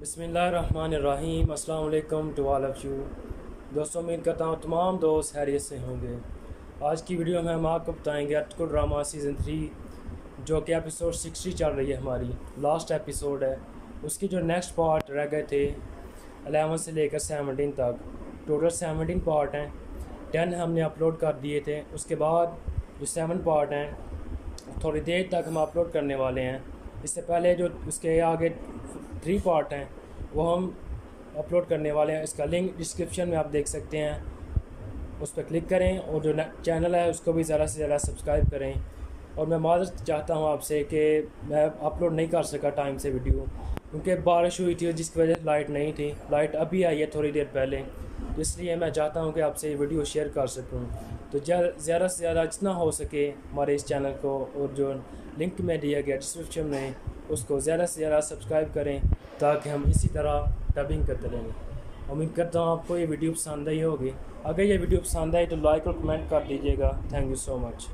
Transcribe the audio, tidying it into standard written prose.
बिस्मिल्लाहिर्रहमानिर्रहीम। अस्सलाम वालेकुम टू ऑल ऑफ़ यू। दोस्तों, उम्मीद करता हूँ तमाम दोस्त खैरियत से होंगे। आज की वीडियो में हम आपको बताएंगे अर्टिकल ड्रामा सीज़न 3 जो कि एपिसोड 60 चल रही है, हमारी लास्ट एपिसोड है। उसकी जो नेक्स्ट पार्ट रह गए थे 11 से लेकर 17 तक, टोटल 17 पार्ट हैं। 10 हमने अपलोड कर दिए थे। उसके बाद जो 7 पार्ट हैं थोड़ी देर तक हम अपलोड करने वाले हैं। इससे पहले जो उसके आगे 3 पार्ट हैं वो हम अपलोड करने वाले हैं। इसका लिंक डिस्क्रिप्शन में आप देख सकते हैं, उस पर क्लिक करें और जो चैनल है उसको भी ज़्यादा से ज़्यादा सब्सक्राइब करें। और मैं माज़रत चाहता हूँ आपसे कि मैं अपलोड नहीं कर सका टाइम से वीडियो, क्योंकि बारिश हुई थी जिसकी वजह से लाइट नहीं थी। लाइट अभी आई है थोड़ी देर पहले, इसलिए मैं चाहता हूँ कि आपसे वीडियो शेयर कर सकूँ। तो ज़्यादा से ज़्यादा जितना हो सके हमारे इस चैनल को और जो लिंक में दिया गया डिस्क्रिप्शन में उसको ज़्यादा से ज़्यादा सब्सक्राइब करें, ताकि हम इसी तरह डबिंग करते रहें। उम्मीद करता हूँ आपको ये वीडियो पसंद आई होगी। अगर ये वीडियो पसंद आई तो लाइक और कमेंट कर दीजिएगा। Thank you so much.